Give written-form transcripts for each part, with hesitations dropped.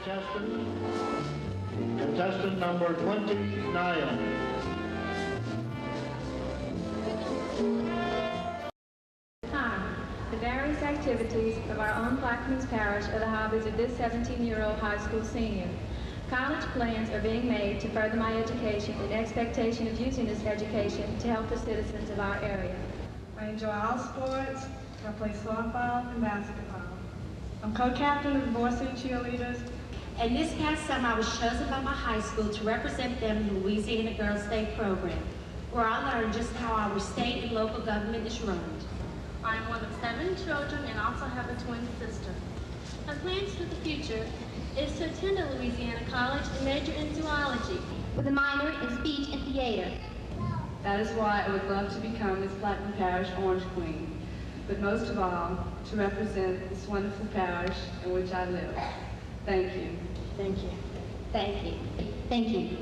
contestant. Contestant number 29. The various activities of our own Plaquemines Parish are the hobbies of this 17-year-old high school senior. College plans are being made to further my education in expectation of using this education to help the citizens of our area. I enjoy all sports. I play softball and basketball. I'm co-captain of the varsity cheerleaders. And this past summer, I was chosen by my high school to represent them in the Louisiana Girls State program, where I learned just how our state and local government is run. I am one of 7 children and also have a twin sister. My plans for the future is to attend a Louisiana college and major in zoology, with a minor in speech and theater. That is why I would love to become Miss Plaquemines Parish Orange Queen, but most of all, to represent this wonderful parish in which I live. Thank you. Thank you. Thank you. Thank you.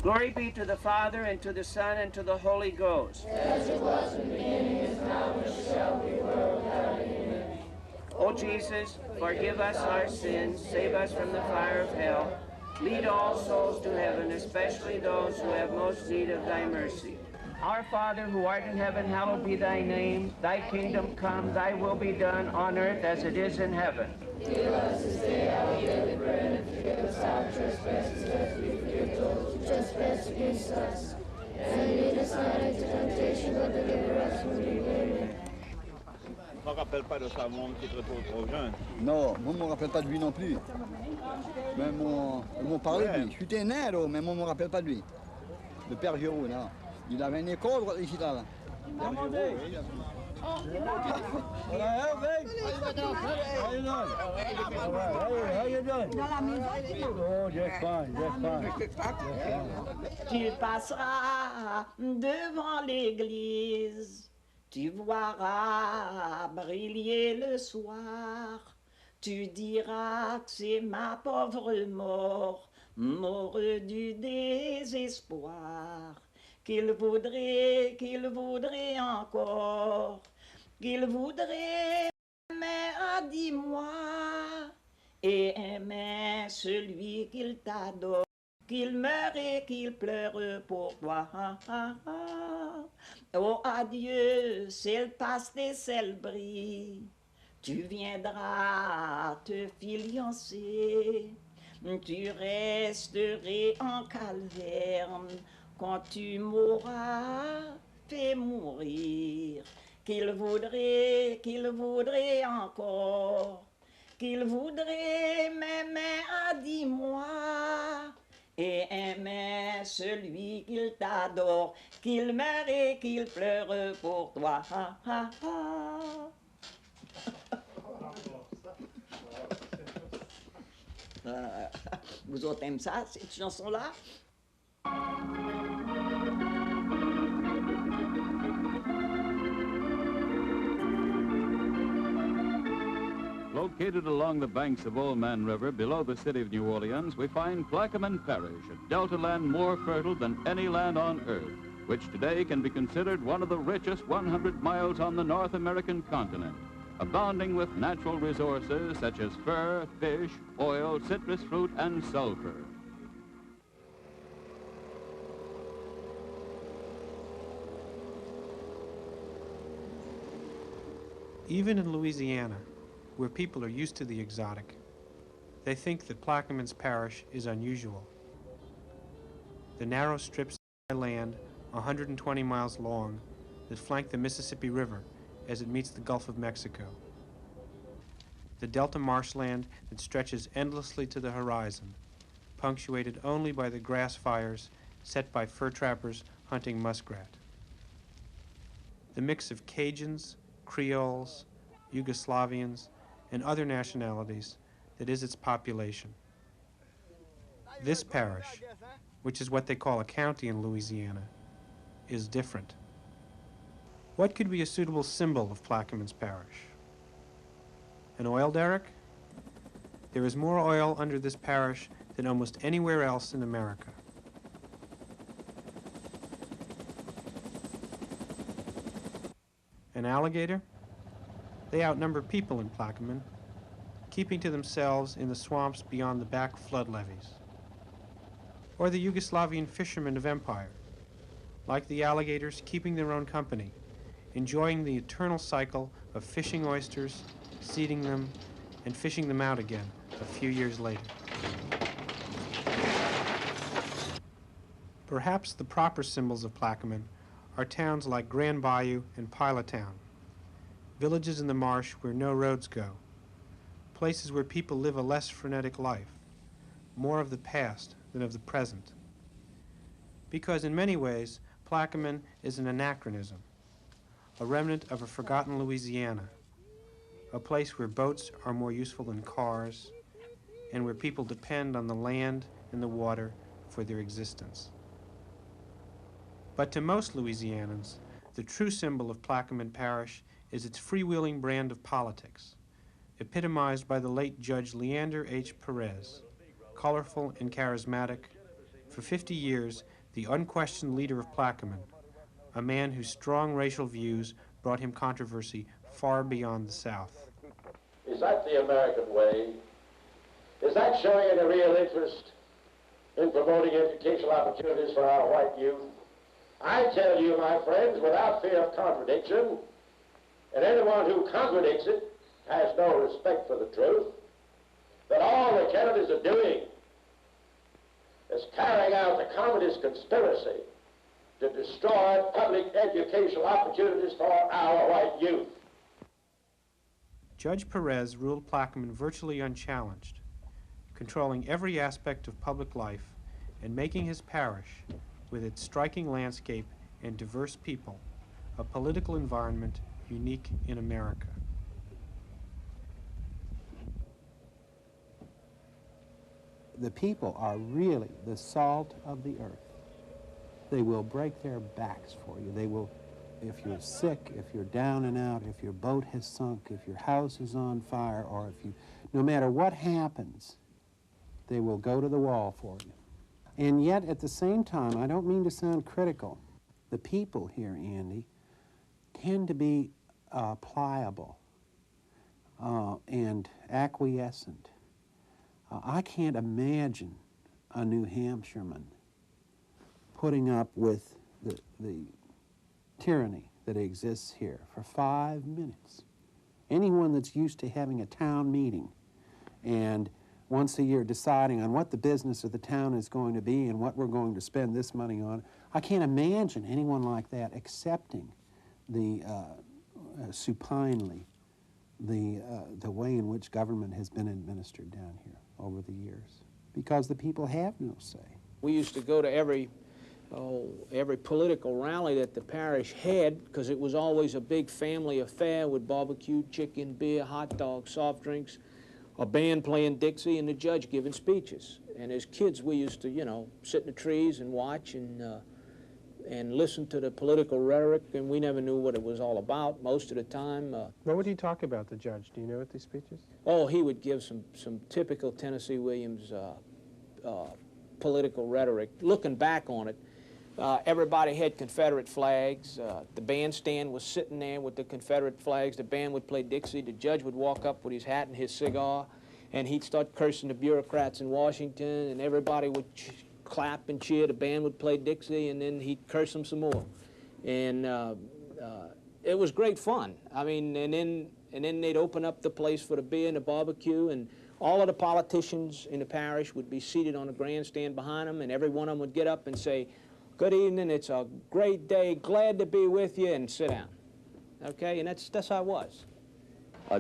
Glory be to the Father, and to the Son, and to the Holy Ghost. As it was in the beginning, is now, and shall be, world without end. O Jesus, forgive us our sins, save us from the fire of hell, lead all souls to heaven, especially those who have most need of thy mercy. Our Father, who art in heaven, hallowed be thy name. Thy kingdom come, thy will be done on earth as it is in heaven. Give us this day our daily bread, and forgive us our trespasses as we forgive those who trespass against us. And lead us not into temptation, but deliver us from evil. Amen. Tu ne te rappelles pas de ça, mon qui te trouve trop jeune? Non, moi je ne me rappelle pas de lui non plus. Mais ils m'ont parlé de lui. Je suis né, mais moi je ne me rappelle pas de lui. Le père Géraud, là. Il avait une école ici, là. Père Géraud, oui. How you doing? Oh, just fine, just fine. Tu passeras devant l'église, tu verras briller le soir, tu diras que c'est ma pauvre mort, mort du désespoir, qu'il voudrait encore, qu'il voudrait, mais dis-moi, et aimer celui qu'il t'adore, qu'il meure et qu'il pleure pour toi. Oh adieu, s'il passe des ciels brillent, tu viendras te fiancer, tu resterais en calvaire quand tu m'auras fait mourir. Qu'il voudrait encore, qu'il voudrait m'aimer, dis-moi, et aimer celui qu'il t'adore, qu'il meure et qu'il pleure pour toi. Vous autres aimez ça, cette chanson-là? Located along the banks of Old Man River below the city of New Orleans, we find Plaquemine Parish, a delta land more fertile than any land on earth, which today can be considered one of the richest 100 miles on the North American continent, abounding with natural resources such as fur, fish, oil, citrus fruit, and sulfur. Even in Louisiana, where people are used to the exotic, they think that Plaquemine's parish is unusual. The narrow strips of land 120 miles long that flank the Mississippi River as it meets the Gulf of Mexico. The delta marshland that stretches endlessly to the horizon, punctuated only by the grass fires set by fur trappers hunting muskrat. The mix of Cajuns, Creoles, Yugoslavians, and other nationalities that is its population. This parish, which is what they call a county in Louisiana, is different. What could be a suitable symbol of Plaquemine's parish? An oil derrick? There is more oil under this parish than almost anywhere else in America. An alligator? They outnumber people in Plaquemine, keeping to themselves in the swamps beyond the back flood levees. Or the Yugoslavian fishermen of empire, like the alligators, keeping their own company, enjoying the eternal cycle of fishing oysters, seeding them, and fishing them out again a few years later. Perhaps the proper symbols of Plaquemine are towns like Grand Bayou and Pilottown, villages in the marsh where no roads go, places where people live a less frenetic life, more of the past than of the present. Because in many ways, Plaquemine is an anachronism, a remnant of a forgotten Louisiana, a place where boats are more useful than cars, and where people depend on the land and the water for their existence. But to most Louisianans, the true symbol of Plaquemine Parish is its freewheeling brand of politics, epitomized by the late Judge Leander H. Perez, colorful and charismatic, for 50 years the unquestioned leader of Plaquemine, a man whose strong racial views brought him controversy far beyond the South. Is that the American way? Is that showing any real interest in promoting educational opportunities for our white youth? I tell you, my friends, without fear of contradiction, and anyone who contradicts it has no respect for the truth, that all the Kennedys are doing is carrying out the communist conspiracy to destroy public educational opportunities for our white youth. Judge Perez ruled Plaquemine virtually unchallenged, controlling every aspect of public life and making his parish, with its striking landscape and diverse people, a political environment unique in America. The people are really the salt of the earth. They will break their backs for you. They will, if you're sick, if you're down and out, if your boat has sunk, if your house is on fire, or if you, no matter what happens, they will go to the wall for you. And yet, at the same time, I don't mean to sound critical, the people here, Andy, tend to be pliable and acquiescent. I can't imagine a New Hampshireman putting up with the tyranny that exists here for 5 minutes. Anyone that's used to having a town meeting and once a year deciding on what the business of the town is going to be and what we're going to spend this money on, I can't imagine anyone like that accepting the supinely the way in which government has been administered down here over the years, because the people have no say. We used to go to every political rally that the parish had, because it was always a big family affair with barbecue, chicken, beer, hot dogs, soft drinks, a band playing Dixie, and the judge giving speeches. And as kids, we used to, you know, sit in the trees and watch, and and listened to the political rhetoric, and we never knew what it was all about most of the time. What would he talk about, the judge? Do you know at these speeches? Oh, he would give some typical Tennessee Williams political rhetoric. Looking back on it, everybody had Confederate flags. The bandstand was sitting there with the Confederate flags. The band would play Dixie. The judge would walk up with his hat and his cigar, and he'd start cursing the bureaucrats in Washington, and everybody would clap and cheer. The band would play Dixie, and then he'd curse them some more. And it was great fun. I mean, and then they'd open up the place for the beer and the barbecue, and all of the politicians in the parish would be seated on the grandstand behind them, and every one of them would get up and say, "Good evening, it's a great day, glad to be with you," and sit down. Okay, and that's how it was.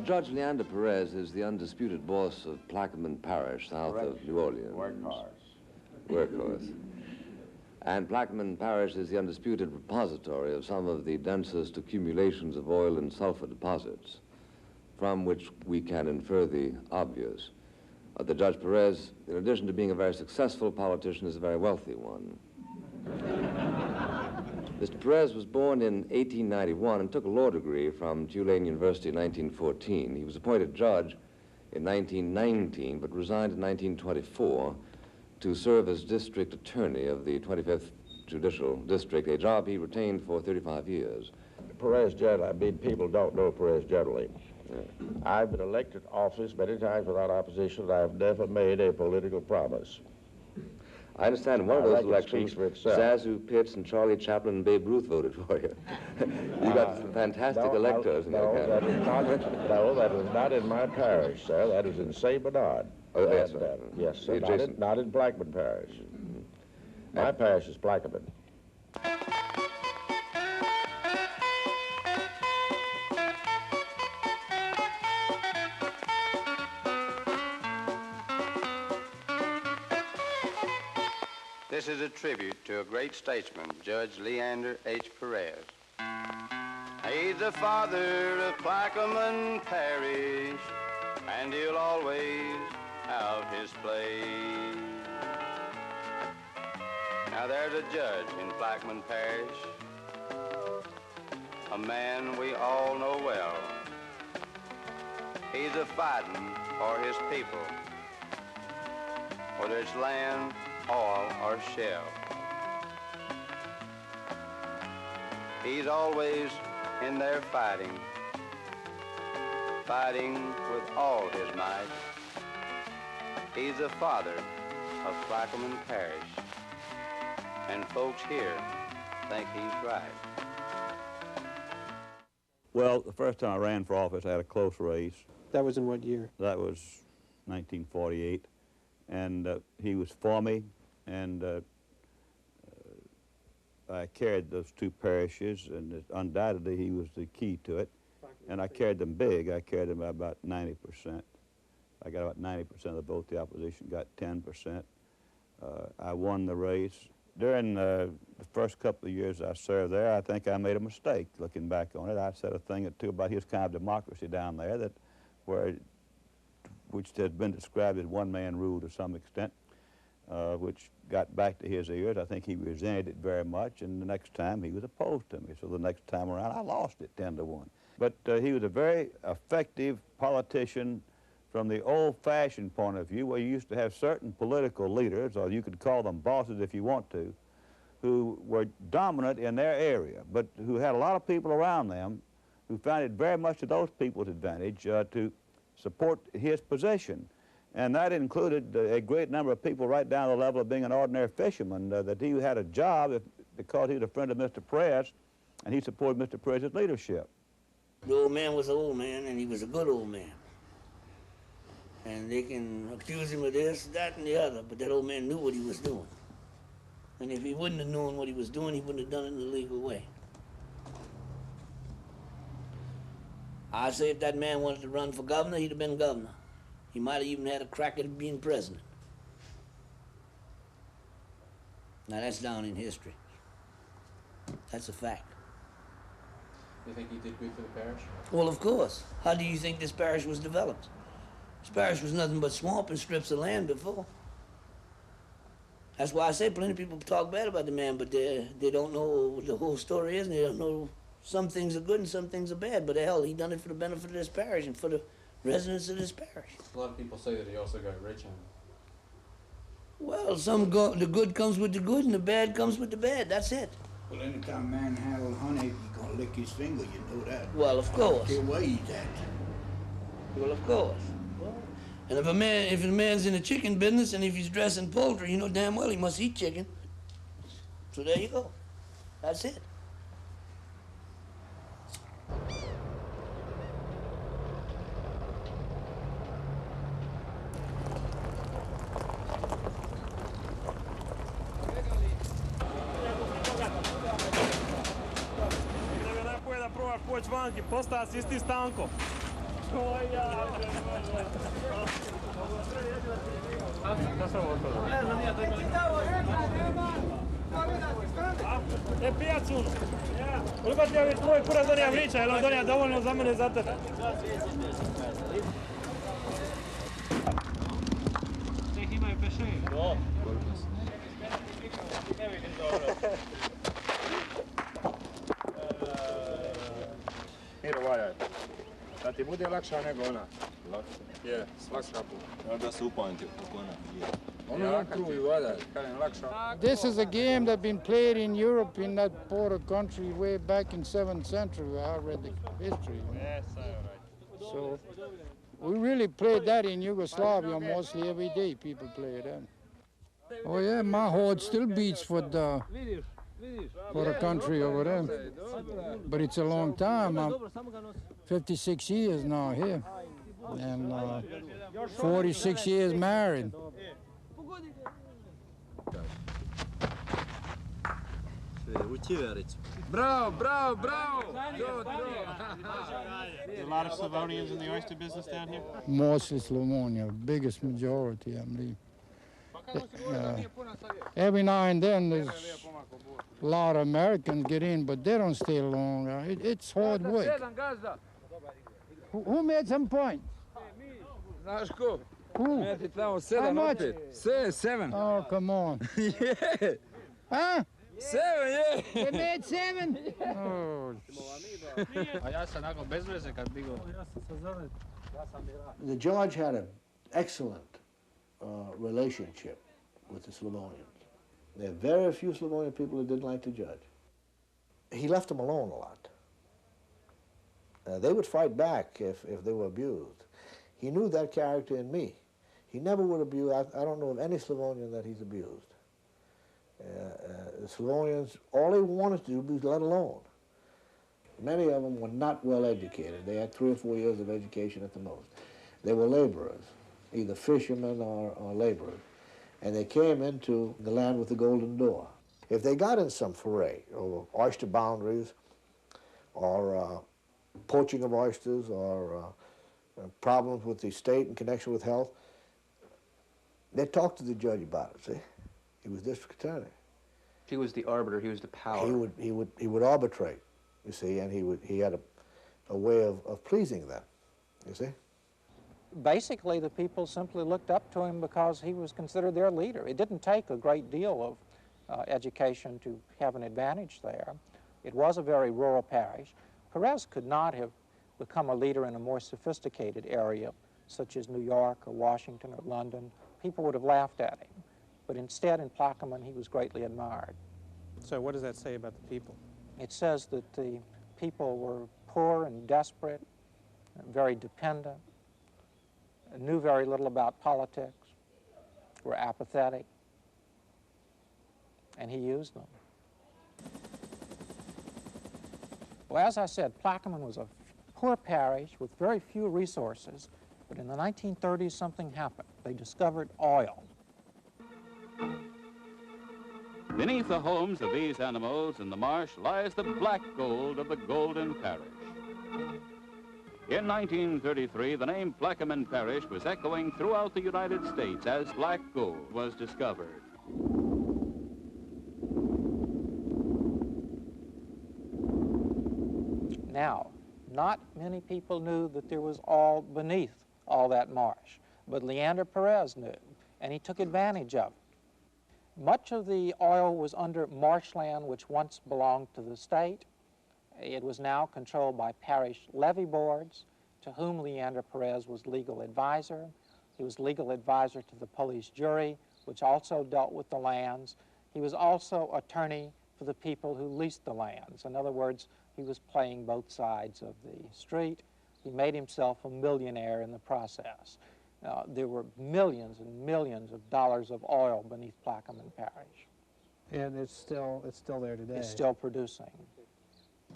Judge Leander Perez is the undisputed boss of Plaquemine Parish, south of New Orleans. Workhorse. And Plaquemine Parish is the undisputed repository of some of the densest accumulations of oil and sulfur deposits, from which we can infer the obvious. The Judge Perez, in addition to being a very successful politician, is a very wealthy one. Mr. Perez was born in 1891 and took a law degree from Tulane University in 1914. He was appointed judge in 1919, but resigned in 1924 to serve as district attorney of the 25th Judicial District, a job he retained for 35 years. Perez General, I mean, people don't know Perez generally. I've been elected to office many times without opposition, and I've never made a political promise. I understand in one of those elections, Zazu Pitts and Charlie Chaplin and Babe Ruth voted for you. You got some fantastic electors in your county. No, that was not in my parish, sir. That was in St. Bernard. Oh, yes, yes, sir. Not in Plaquemine Parish. My parish is Plaquemine. This is a tribute to a great statesman, Judge Leander H. Perez. He's the father of Plaquemine Parish, and he'll always have his place. Now there's a judge in Plaquemine Parish, a man we all know well. He's a fighting for his people, whether it's land, oil, or shell. He's always in there fighting with all his might. He's the father of Plaquemine Parish, and folks here think he's right. Well, the first time I ran for office, I had a close race. That was in what year? That was 1948. And he was for me, and I carried those two parishes, and undoubtedly he was the key to it. And I carried them big. I carried them by about 90%. I got about 90% of the vote. The opposition got 10%. I won the race. During the first couple of years I served there, I think I made a mistake looking back on it. I said a thing or two about his kind of democracy down there which has been described as one-man rule to some extent, which got back to his ears. I think he resented it very much, and the next time he was opposed to me. So the next time around, I lost it 10-1. But he was a very effective politician from the old-fashioned point of view, where you used to have certain political leaders, or you could call them bosses if you want to, who were dominant in their area, but who had a lot of people around them who found it very much to those people's advantage to support his position. And that included a great number of people right down to the level of being an ordinary fisherman, that he had a job because he was a friend of Mr. Perez, and he supported Mr. Perez's leadership. The old man was an old man, and he was a good old man. And they can accuse him of this, that, and the other, but that old man knew what he was doing. And if he wouldn't have known what he was doing, he wouldn't have done it in a legal way. I say if that man wanted to run for governor, he'd have been governor. He might have even had a crack at being president. Now that's down in history. That's a fact. You think he did good for the parish? Well, of course. How do you think this parish was developed? This parish was nothing but swamp and strips of land before. That's why I say plenty of people talk bad about the man, but they don't know what the whole story is, and they don't know some things are good and some things are bad. But hell, he done it for the benefit of this parish and for the residents of this parish. A lot of people say that he also got rich on it. Well, the good comes with the good and the bad comes with the bad. That's it. Well, anytime a man handles honey, he's gonna lick his finger, you know that. Well, of course. I don't care where he's at. Well, of course. And if the man's in the chicken business and if he's dressing poultry, you know damn well he must eat chicken. So there you go. That's it. Poći vanki, postaja si isti Stanko. E, pijac uno. Koliko ti je tvoj kurac donija vrića, jel on donija dovoljno za mene i za tebe? Nek imaju pešenje. Do. Ne vidim dobro. Miro, valjaj. Da ti bude lakša nego ona. Lakša? Je, lakša put. Ja da se upamti kako ona je. Ono kruju, valjaj, kažem lakša. This is a game that's been played in Europe in that part of country way back in 7th century. I read the history. Yes, right. So we really played that in Yugoslavia mostly every day. People play that. Oh yeah, my heart still beats for the country over there. But it's a long time. I'm 56 years now here, and 46 years married. Bravo, bravo, bravo! There's a lot of Slavonians in the oyster business down here? Mostly Slavonia, biggest majority, I believe. Every now and then there's a lot of Americans get in, but they don't stay long. It's hard work. Who made some points? Znaš ko? Who? Meti tamo How 7 much? opet. 7. Oh, come on. Yeah. Huh? 7, yeah. They made 7? Oh. A ja sam nakon bez veze kad bi go... The judge had an excellent relationship with the Slavonians. There are very few Slavonian people who didn't like the judge. He left them alone a lot. They would fight back if they were abused. He knew that character in me. He never would abuse. I don't know of any Slavonian that he's abused. The Slavonians, all they wanted to do was let alone. Many of them were not well educated. They had 3 or 4 years of education at the most. They were laborers, either fishermen or laborers. And they came into the land with the golden door. If they got in some foray over oyster boundaries or poaching of oysters or problems with the state in connection with health, they talked to the judge about it, see? He was district attorney. He was the arbiter, he was the power. He would arbitrate, you see, and he had a way of pleasing them, you see? Basically, the people simply looked up to him because he was considered their leader. It didn't take a great deal of education to have an advantage there. It was a very rural parish. Perez could not have become a leader in a more sophisticated area, such as New York or Washington or London. People would have laughed at him. But instead, in Plaquemine, he was greatly admired. So what does that say about the people? It says that the people were poor and desperate, very dependent, knew very little about politics, were apathetic, and he used them. Well, as I said, Plaquemine was a poor parish with very few resources, but in the 1930s something happened. They discovered oil. Beneath the homes of these animals in the marsh lies the black gold of the Golden Parish. In 1933, the name Plaquemine Parish was echoing throughout the United States as black gold was discovered. Now, not many people knew that there was oil beneath all that marsh, but Leander Perez knew, and he took advantage of it. Much of the oil was under marshland, which once belonged to the state. It was now controlled by parish levy boards, to whom Leander Perez was legal advisor. He was legal advisor to the police jury, which also dealt with the lands. He was also attorney for the people who leased the lands. In other words, he was playing both sides of the street. He made himself a millionaire in the process. There were millions and millions of dollars of oil beneath Plaquemine Parish. And it's still there today. It's still producing.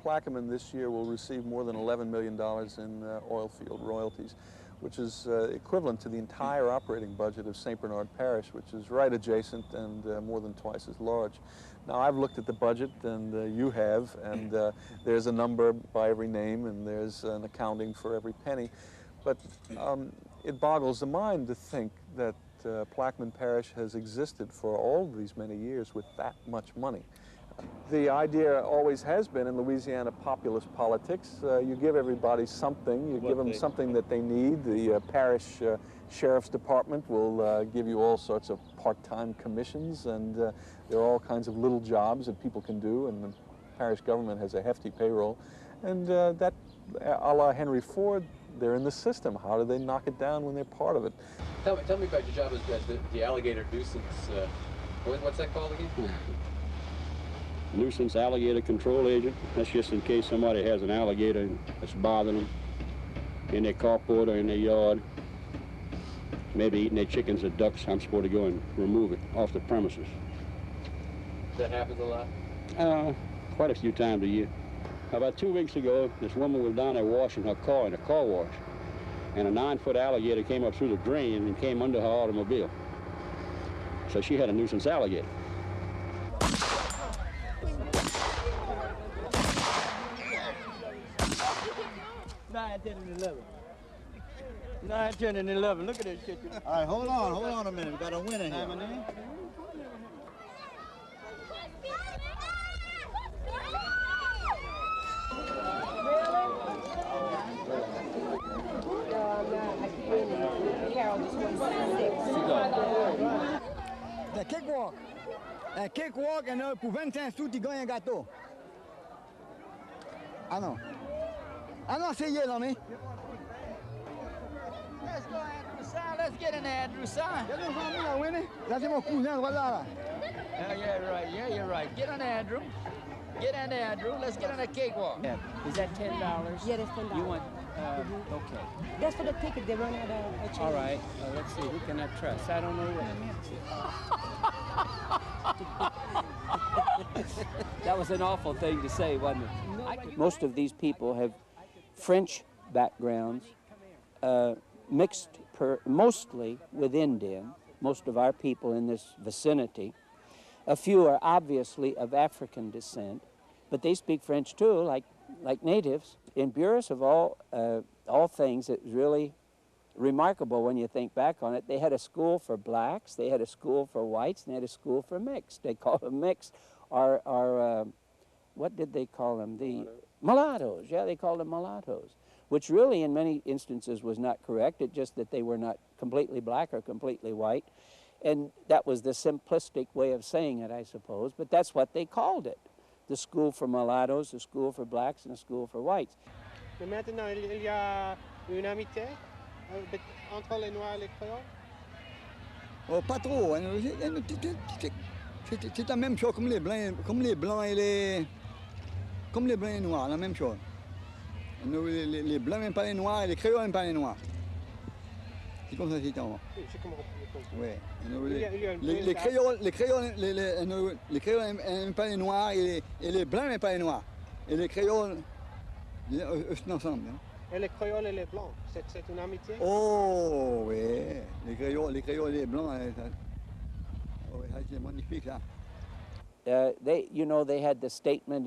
Plaquemine this year will receive more than $11 million in oil field royalties, which is equivalent to the entire operating budget of St. Bernard Parish, which is right adjacent and more than twice as large. Now, I've looked at the budget, and you have, and there's a number by every name, and there's an accounting for every penny. But it boggles the mind to think that Plaquemine Parish has existed for all these many years with that much money. The idea always has been in Louisiana populist politics, you give everybody something, you give them something that they need. The parish sheriff's department will give you all sorts of part-time commissions, and there are all kinds of little jobs that people can do, and the parish government has a hefty payroll. And that, a la Henry Ford, they're in the system. How do they knock it down when they're part of it? Tell me about your job as the alligator nuisance. What's that called again? Nuisance alligator control agent. That's just in case somebody has an alligator that's bothering them in their carport or in their yard. Maybe eating their chickens or ducks. I'm supposed to go and remove it off the premises. That happens a lot? Quite a few times a year. About 2 weeks ago, this woman was down there washing her car in a car wash, and a 9-foot alligator came up through the drain and came under her automobile. So she had a nuisance alligator. 9, 10, and 11. 9, 10, and 11. Look at this shit. All right, hold on a minute. We got a winner here. The cakewalk. Un cakewalk, pour 25 sous, tu gagnes un gâteau. Ah non. Ah non, c'est hier, non, mais. Let's go, Andrew Son. Let's get in there, Andrew Son. Là, c'est mon cousin, voilà. Yeah, right. Yeah, you're right. Get in there, Andrew. Get in there, Andrew. Let's get on a cakewalk. Yeah. Is that $10? Yeah, that's $10. You want, okay. That's for the ticket. They run out of change. All right. Let's see. Who can I trust? I don't know what. That was an awful thing to say, wasn't it? Most of these people have French backgrounds, mixed mostly with Indian, most of our people in this vicinity. A few are obviously of African descent, but they speak French too, like natives. In Buras, of all things, it was really remarkable when you think back on it. They had a school for blacks, they had a school for whites, and they had a school for mixed. They called them mixed, or what did they call them? The mulattoes. Yeah, they called them mulattoes, which really in many instances was not correct. It's just that they were not completely black or completely white. And that was the simplistic way of saying it, I suppose, but that's what they called it. The school for mulattoes, the school for blacks, and the school for whites. Mais maintenant, il y a une amitié entre les Noirs et les Créoles? Oh, pas trop. C'est la même chose comme les Blancs et les... Comme les Blancs et les Noirs, la même chose. Les Blancs n'aiment pas les Noirs et les Créoles n'aiment pas les Noirs. C'est comme ça que c'est en oui. Les Créoles n'aiment pas les Noirs et les Blancs n'aiment pas les Noirs. Et les Créoles, ils sont ensemble. Hein. Et les Créoles et les Blancs, c'est une amitié? Oh, oui. Les Créoles et les Blancs, c'est magnifique, ça. They had the statement,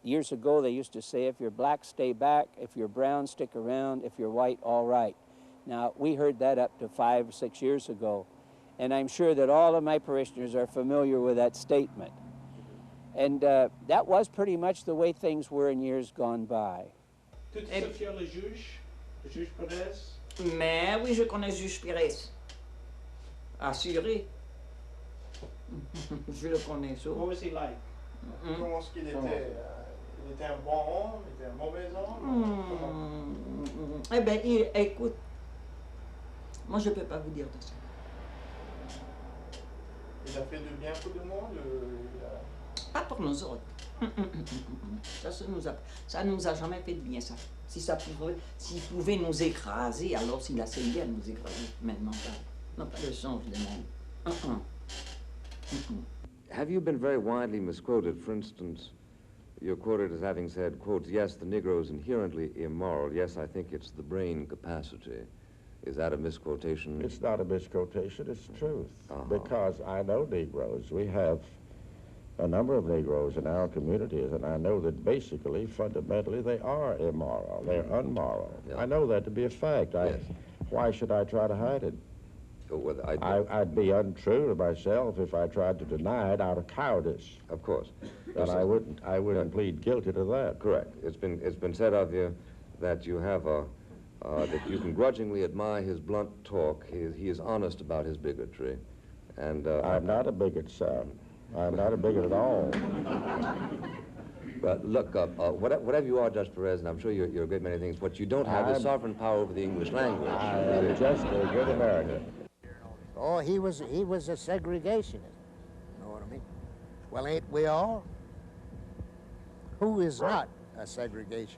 years ago they used to say, if you're black, stay back. If you're brown, stick around. If you're white, all right. Now, we heard that up to 5 or 6 years ago, and I'm sure that all of my parishioners are familiar with that statement. And that was pretty much the way things were in years gone by. Tu te souviens le juge Perez? Mais oui, je connais le juge Perez. Assuré. Je le connais ça. What was he like? Comment est-ce qu'il était? Il était un bon homme? Il était un mauvais homme? Eh bien, écoute, moi je ne peux pas vous dire de ça. Il a fait du bien pour le monde? Pas pour nous autres. Ça nous a jamais fait de bien, ça. S'il pouvait nous écraser, alors s'il a essayé de nous écraser. Mais non, pas le sens du monde. Have you been very widely misquoted? For instance, you're quoted as having said, quote, yes, the Negro is inherently immoral. Yes, I think it's the brain capacity. Is that a misquotation? It's not a misquotation, it's the truth. Because I know Negroes. We have a number of Negroes in our communities, and I know that basically, fundamentally, they are immoral. They're unmoral. Yeah. I know that to be a fact. Why should I try to hide it? Well, I'd be untrue to myself if I tried to deny it out of cowardice. Of course. And I wouldn't plead guilty to that. Correct. It's been said of you that you have that you can grudgingly admire his blunt talk. He is honest about his bigotry. And I'm not a bigot, sir. I'm not a bigot at all. But look, whatever you are, Judge Perez, and I'm sure you're a great many things, what you don't have is sovereign power over the English language. I am just a good American. Oh, he was a segregationist. You know what I mean? Well, ain't we all? Who is not a segregationist?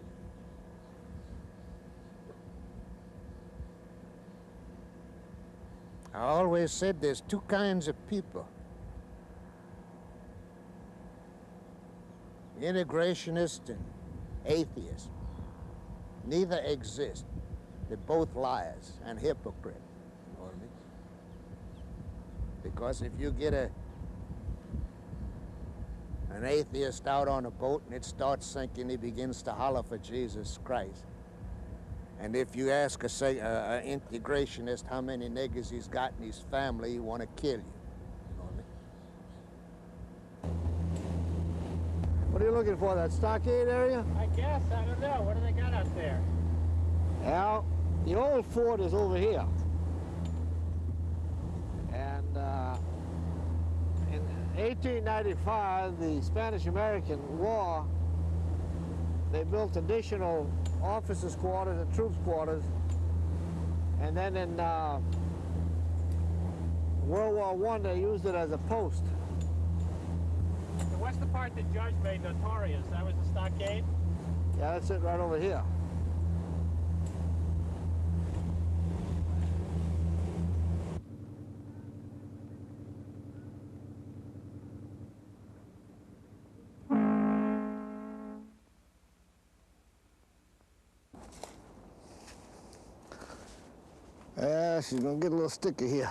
I always said there's two kinds of people. Integrationists and atheists. Neither exist. They're both liars and hypocrites. You know what I mean? Because if you get an atheist out on a boat and it starts sinking, he begins to holler for Jesus Christ. And if you ask an integrationist how many niggers he's got in his family, he want to kill you. You know what I mean? What are you looking for, that stockade area? I guess, I don't know. What do they got out there? Well, the old fort is over here. And in 1895, the Spanish-American War, they built additional officers' quarters and troops' quarters. And then in World War I, they used it as a post. So what's the part that Judge made notorious? That was the stockade? Yeah, that's it right over here. She's gonna get a little sticky here.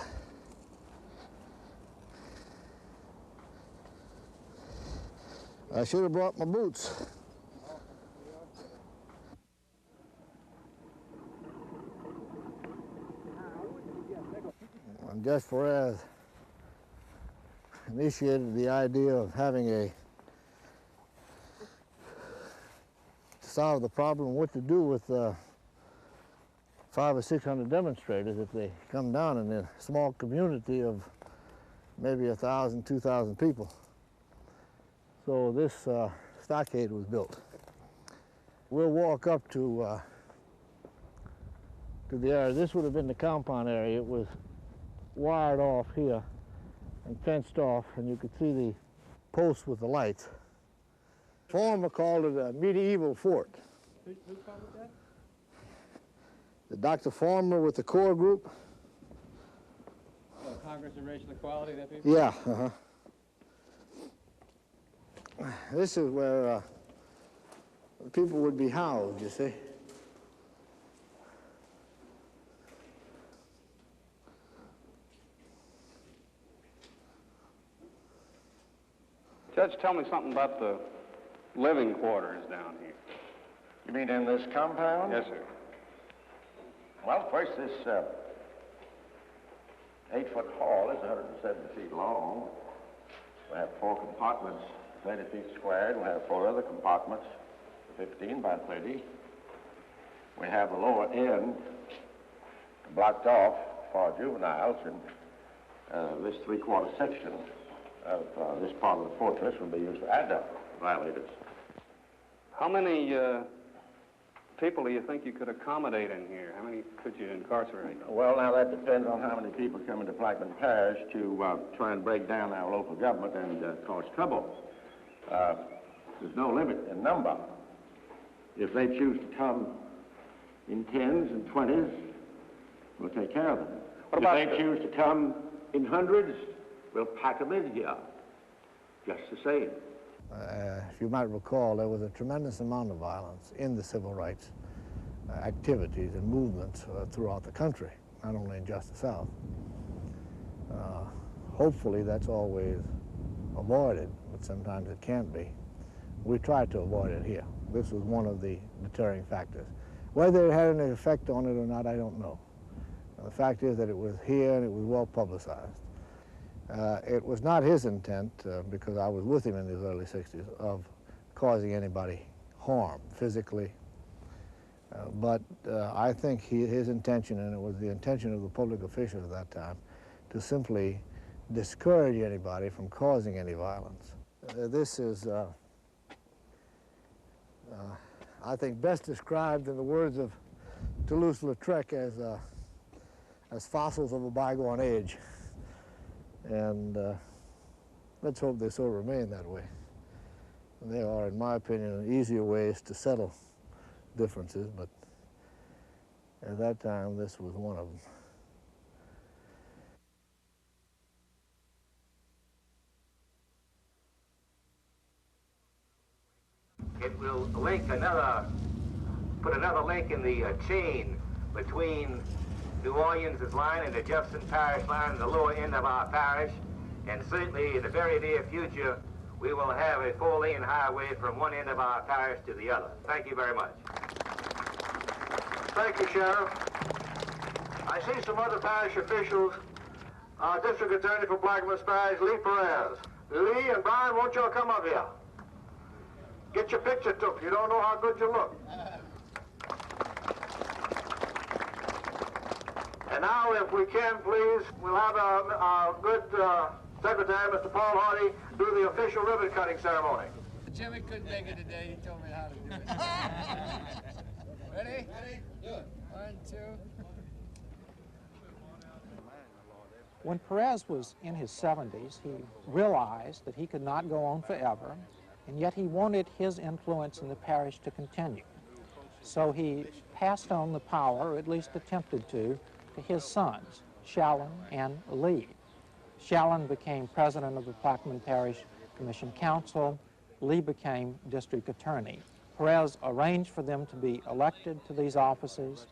I should have brought my boots. And Judge Perez initiated the idea of having to solve the problem what to do with 500 or 600 demonstrators if they come down in a small community of maybe 1,000, 2,000 people. So this stockade was built. We'll walk up to the area. This would have been the compound area. It was wired off here and fenced off, and you could see the posts with the lights. Former called it a medieval fort. Who called it that? Dr. Farmer with the Corps Group. Oh, Congress of Racial Equality, that people? Yeah, This is where people would be housed, you see. Judge, tell me something about the living quarters down here. You mean in this compound? Yes, sir. Well, first, this 8-foot hall is 170 feet long. We have 4 compartments, 30 feet squared. We have 4 other compartments, 15 by 30. We have the lower end blocked off for juveniles in this 3/4 section. of this part of the fortress will be used for adult violators. How many people do you think you could accommodate in here? How many could you incarcerate? Well, now that depends on how many people come into Plaquemine Parish to try and break down our local government and cause trouble. There's no limit in number. If they choose to come in 10s and 20s, we'll take care of them. If they choose to come in hundreds, we'll pack them in here, just the same. If you might recall, there was a tremendous amount of violence in the civil rights activities and movements throughout the country, not only in just the South. Hopefully that's always avoided, but sometimes it can't be. We tried to avoid it here. This was one of the deterring factors. Whether it had any effect on it or not, I don't know. The fact is that it was here and it was well publicized. It was not his intent, because I was with him in the early 60s, of causing anybody harm physically. But I think his intention, and it was the intention of the public officials at that time, to simply discourage anybody from causing any violence. This is, I think, best described in the words of Toulouse-Lautrec as fossils of a bygone age. And let's hope they so remain that way. They are, in my opinion, easier ways to settle differences, but at that time, this was one of them. It will put another link in the chain between New Orleans' line and the Jefferson Parish line, the lower end of our parish, and certainly in the very near future, we will have a 4-lane highway from one end of our parish to the other. Thank you very much. Thank you, Sheriff. I see some other parish officials. District Attorney for Plaquemine Parish, Lee Perez. Lee and Brian, won't y'all come up here? Get your picture took. You don't know how good you look. And now, if we can, please, we'll have our good Secretary, Mr. Paul Hardy, do the official ribbon cutting ceremony. Jimmy couldn't make it today. He told me how to do it. Ready? Ready? Do it. 1, 2. When Perez was in his 70s, he realized that he could not go on forever, and yet he wanted his influence in the parish to continue. So he passed on the power, or at least attempted to his sons, Shallon and Lee. Shallon became president of the Plaquemine Parish Commission Council. Lee became district attorney. Perez arranged for them to be elected to these offices,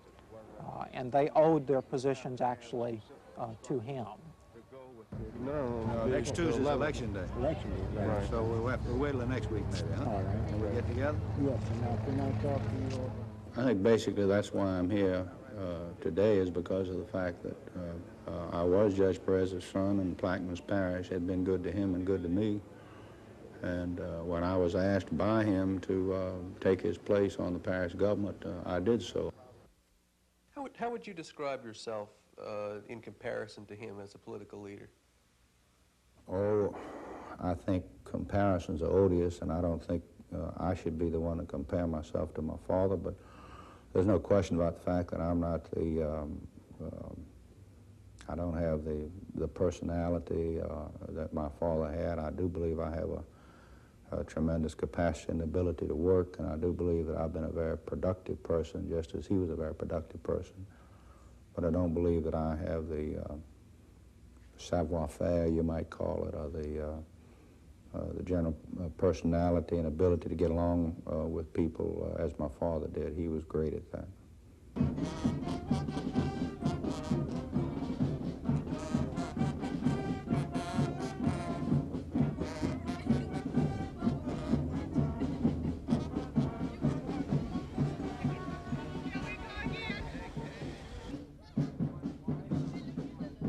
and they owed their positions actually to him. No, next Tuesday's election day. Election day, right. So we'll have to wait till the next week maybe, huh? All right. Can we get together? Yes, and can I talk to you? I think basically that's why I'm here today, is because of the fact that I was Judge Perez's son, and Plaquemine Parish had been good to him and good to me. And when I was asked by him to take his place on the parish government, I did so. How would you describe yourself in comparison to him as a political leader? Oh, I think comparisons are odious, and I don't think I should be the one to compare myself to my father, but there's no question about the fact that I'm not the, I don't have the personality that my father had. I do believe I have a tremendous capacity and ability to work, and I do believe that I've been a very productive person, just as he was a very productive person. But I don't believe that I have the savoir-faire, you might call it, or the general personality and ability to get along with people as my father did. He was great at that.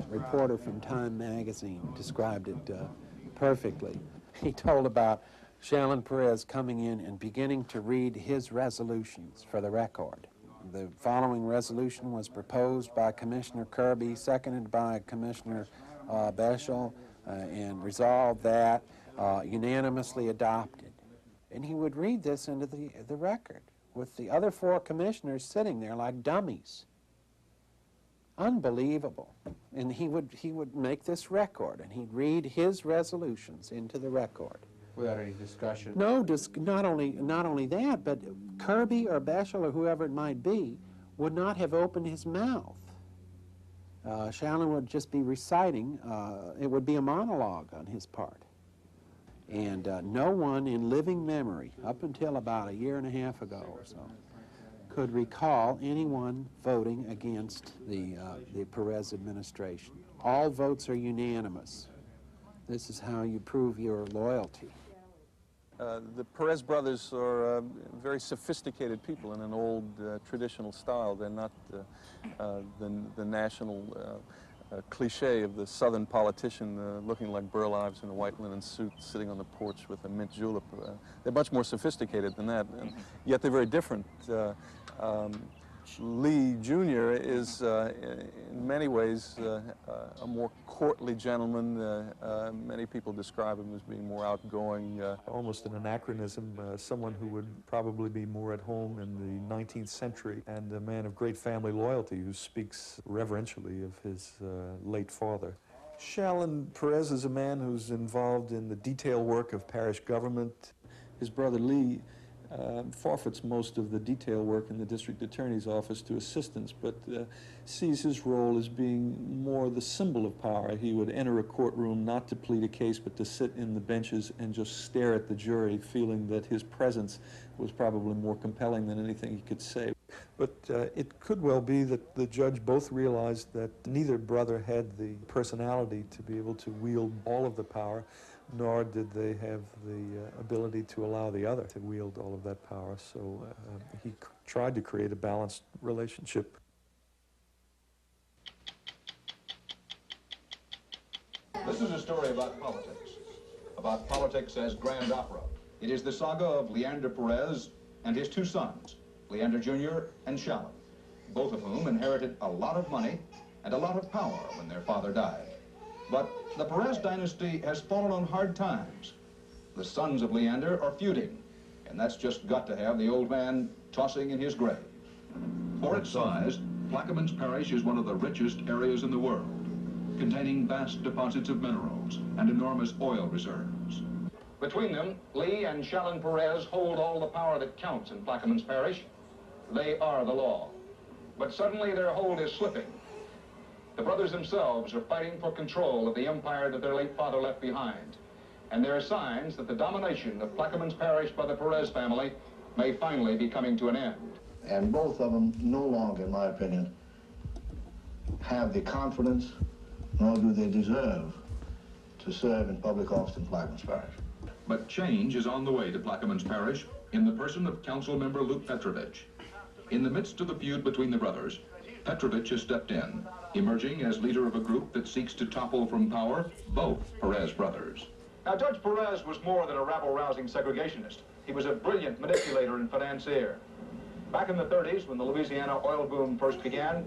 A reporter from Time magazine described it perfectly. He told about Shallon Perez coming in and beginning to read his resolutions for the record. The following resolution was proposed by Commissioner Kirby, seconded by Commissioner Beshel, and resolved that, unanimously adopted. And he would read this into the record with the other 4 commissioners sitting there like dummies. Unbelievable. And he would make this record, and he'd read his resolutions into the record. Without any discussion? No, not only that, but Kirby or Beshel or whoever it might be would not have opened his mouth. Shallon would just be reciting. It would be a monologue on his part. And no one in living memory, up until about a year and a half ago or so, could recall anyone voting against the Perez administration. All votes are unanimous. This is how you prove your loyalty. The Perez brothers are very sophisticated people in an old traditional style. They're not the national cliche of the southern politician looking like Burl Ives in a white linen suit sitting on the porch with a mint julep. They're much more sophisticated than that, and yet they're very different. Lee Jr. is, in many ways, a more courtly gentleman. Many people describe him as being more outgoing. Almost an anachronism, someone who would probably be more at home in the 19th century, and a man of great family loyalty who speaks reverentially of his late father. Shallon Perez is a man who's involved in the detail work of parish government. His brother Lee forfeits most of the detail work in the district attorney's office to assistants, but sees his role as being more the symbol of power. He would enter a courtroom not to plead a case, but to sit in the benches and just stare at the jury, feeling that his presence was probably more compelling than anything he could say. But it could well be that the judge both realized that neither brother had the personality to be able to wield all of the power, nor did they have the ability to allow the other to wield all of that power. So he tried to create a balanced relationship. This is a story about politics as grand opera. It is the saga of Leander Perez and his 2 sons, Leander Jr. and Shallon, both of whom inherited a lot of money and a lot of power when their father died. But the Perez dynasty has fallen on hard times. The sons of Leander are feuding, and that's just got to have the old man tossing in his grave. For its size, Plaquemines Parish is one of the richest areas in the world, containing vast deposits of minerals and enormous oil reserves. Between them, Lee and Shallon Perez hold all the power that counts in Plaquemines Parish. They are the law. But suddenly their hold is slipping. The brothers themselves are fighting for control of the empire that their late father left behind. And there are signs that the domination of Plaquemines Parish by the Perez family may finally be coming to an end. And both of them no longer, in my opinion, have the confidence, nor do they deserve to serve in public office in Plaquemines Parish. But change is on the way to Plaquemines Parish in the person of council member Luke Petrovich. In the midst of the feud between the brothers, Petrovich has stepped in, emerging as leader of a group that seeks to topple from power both Perez brothers. Now, Judge Perez was more than a rabble-rousing segregationist. He was a brilliant manipulator and financier. Back in the 30s, when the Louisiana oil boom first began,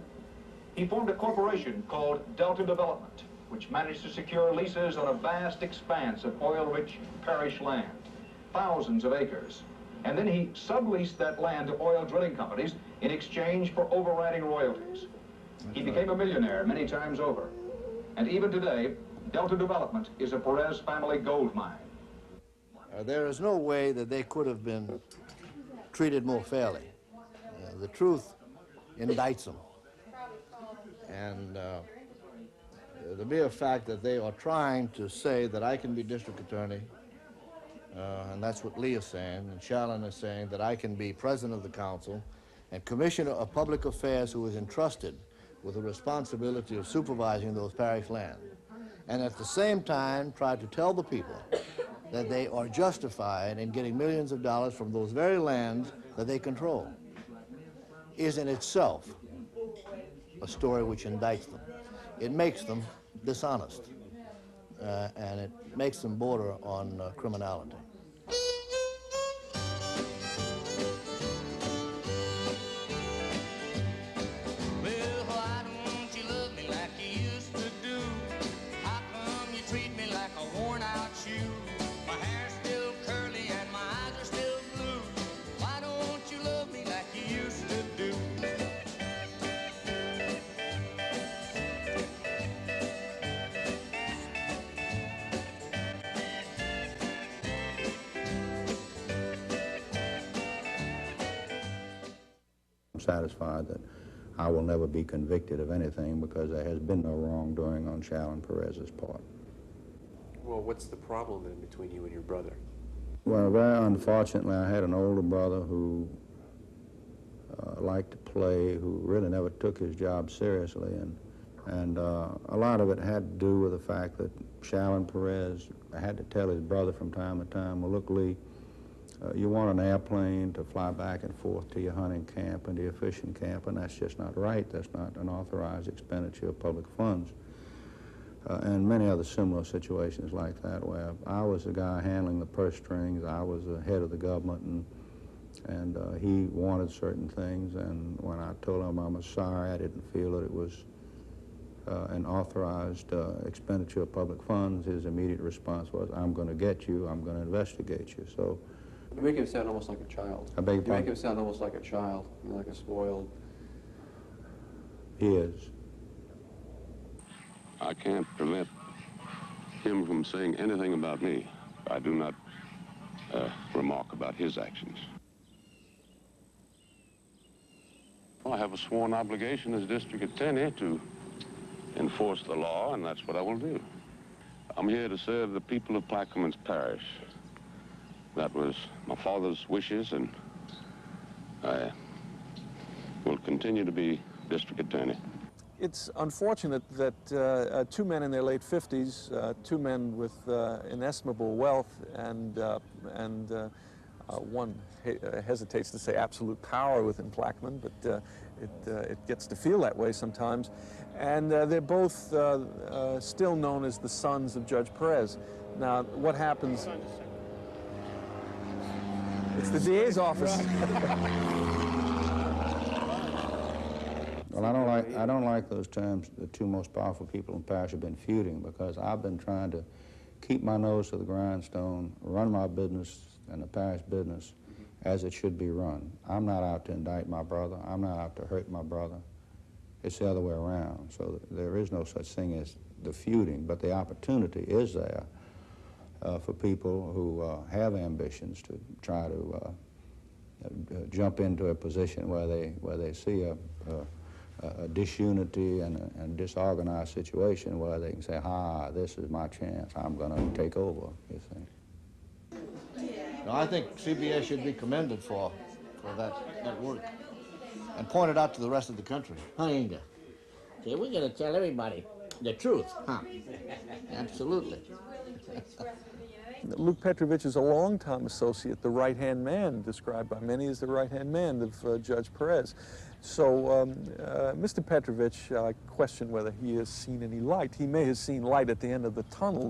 he formed a corporation called Delta Development, which managed to secure leases on a vast expanse of oil-rich parish land, thousands of acres. And then he subleased that land to oil drilling companies in exchange for overriding royalties. He became a millionaire many times over. And even today, Delta Development is a Perez family gold mine. There is no way that they could have been treated more fairly. The truth indicts them. And the mere fact that they are trying to say that I can be district attorney, and that's what Lee is saying, and Shallon is saying that I can be president of the council and commissioner of public affairs who is entrusted with the responsibility of supervising those parish lands, and at the same time try to tell the people that they are justified in getting millions of dollars from those very lands that they control, is in itself a story which indicts them. It makes them dishonest, and it makes them border on criminality. Well, why don't you love me like you used to do? How come you treat me satisfied that I will never be convicted of anything because there has been no wrongdoing on Shalon Perez's part. Well, what's the problem then between you and your brother? Well, very unfortunately, I had an older brother who liked to play, who really never took his job seriously, and a lot of it had to do with the fact that Shalon Perez had to tell his brother from time to time, well, look, Lee, you want an airplane to fly back and forth to your hunting camp and to your fishing camp, and that's just not right. That's not an authorized expenditure of public funds. And many other similar situations like that, where I was the guy handling the purse strings, I was the head of the government, and he wanted certain things, and when I told him I'm sorry, I didn't feel that it was an authorized expenditure of public funds, his immediate response was, I'm going to get you, I'm going to investigate you. So You make him sound almost like a child. I beg your You make pardon? him sound almost like a child, like a spoiled. He is. I can't prevent him from saying anything about me. I do not remark about his actions. Well, I have a sworn obligation as district attorney to enforce the law, and that's what I will do. I'm here to serve the people of Plaquemines Parish. That was my father's wishes, and I will continue to be district attorney. It's unfortunate that two men in their late 50s, two men with inestimable wealth and one hesitates to say absolute power within Plaquemine, but it gets to feel that way sometimes. And they're both still known as the sons of Judge Perez. Now, what happens? It's the DA's office. Well, I don't like those terms. The two most powerful people in the parish have been feuding, because I've been trying to keep my nose to the grindstone, run my business and the parish business as it should be run. I'm not out to indict my brother. I'm not out to hurt my brother. It's the other way around. So there is no such thing as the feuding, but the opportunity is there for people who have ambitions to try to jump into a position where they see a disunity and a disorganized situation where they can say, this is my chance, I'm going to take over, you see. Now, I think CBS should be commended for that work and pointed out to the rest of the country. Huh, Inga? See, we're going to tell everybody the truth, huh? Absolutely. Luke Petrovich is a longtime associate, the right-hand man, described by many as the right-hand man of Judge Perez. So Mr. Petrovich, I question whether he has seen any light. He may have seen light at the end of the tunnel,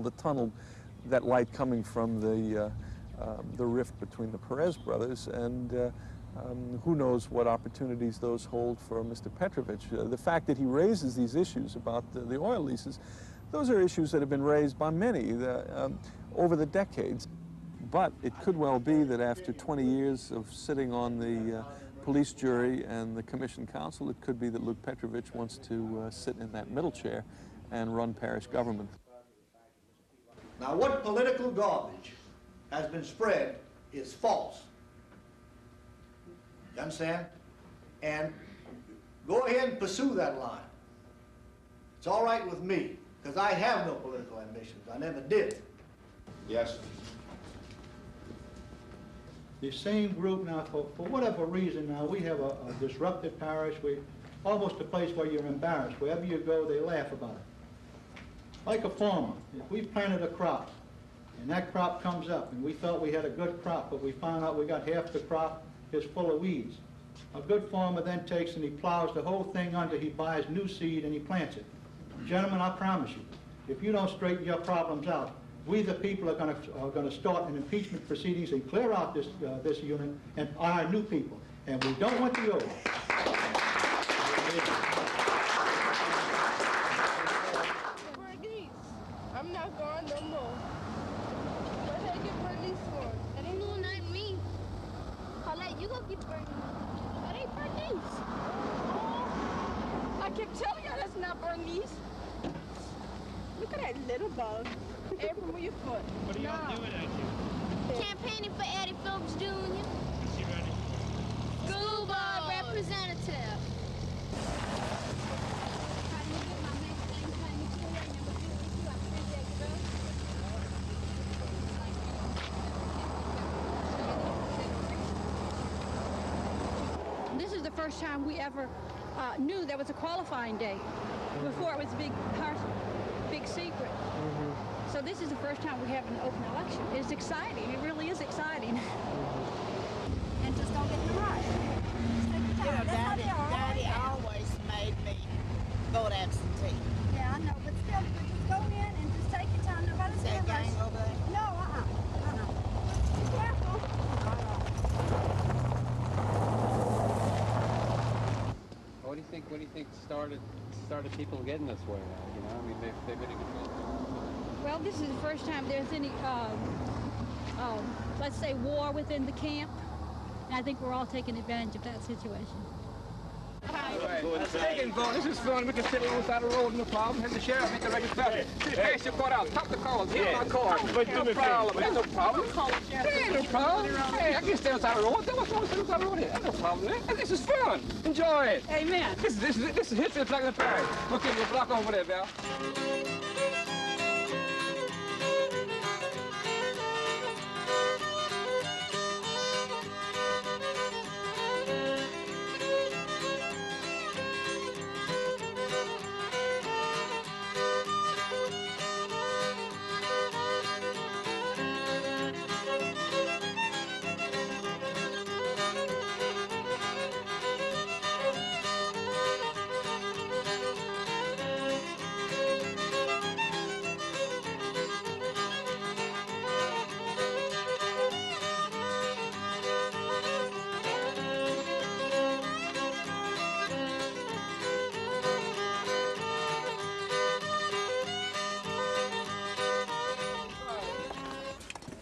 that light coming from the rift between the Perez brothers, and who knows what opportunities those hold for Mr. Petrovich. The fact that he raises these issues about the oil leases, those are issues that have been raised by many over the decades. But it could well be that after 20 years of sitting on the police jury and the commission council, it could be that Luke Petrovich wants to sit in that middle chair and run parish government. Now, what political garbage has been spread is false. You understand? And go ahead and pursue that line. It's all right with me, because I have no political ambitions. I never did. Yes. The same group now, for whatever reason now, we have a disrupted parish. We almost a place where you're embarrassed. Wherever you go, they laugh about it. Like a farmer, if we planted a crop, and that crop comes up, and we thought we had a good crop, but we found out we got half the crop is full of weeds. A good farmer then takes and he plows the whole thing under, he buys new seed and he plants it. Gentlemen, I promise you, if you don't straighten your problems out, we the people are going to start an impeachment proceedings and clear out this unit and hire new people. And we don't want the old. I'm not going no more. Where they get Bernice from? That ain't no not me. Paulette, you go get Bernice. That ain't Bernice. Oh, I kept telling you that's not Bernice. Look at that little bug. April, where your foot? What are y'all doing out here? Campaigning for Eddie Phillips Jr. Is he ready? School board representative. This is the first time we ever knew there was a qualifying day. Before it was a big secret. So this is the first time we have an open election. It's exciting. It really is exciting. And just don't get in the rush. You know, Daddy always made me vote absentee. Yeah, I know, but still, just go in and just take your time. Nobody's Is that gang over there? No, Be careful. What do you think started people getting this way now? You know, I mean, they've been in control. Well, this is the first time there's any, let's say, war within the camp. And I think we're all taking advantage of that situation. Let's take and vote. This is fun. We can sit on the side of the road, no problem. Have the sheriff hit the regular traffic. Pass your card out. Top the calls. Here's my card. No problem. There's no problem. Ain't no problem. Hey, I can stay on the side of the road. What's wrong with sitting on the side of the road here? There's no problem there. This is fun. Enjoy it. Amen. This is history of Plaquemines Parish. Okay, we'll block over there, Val.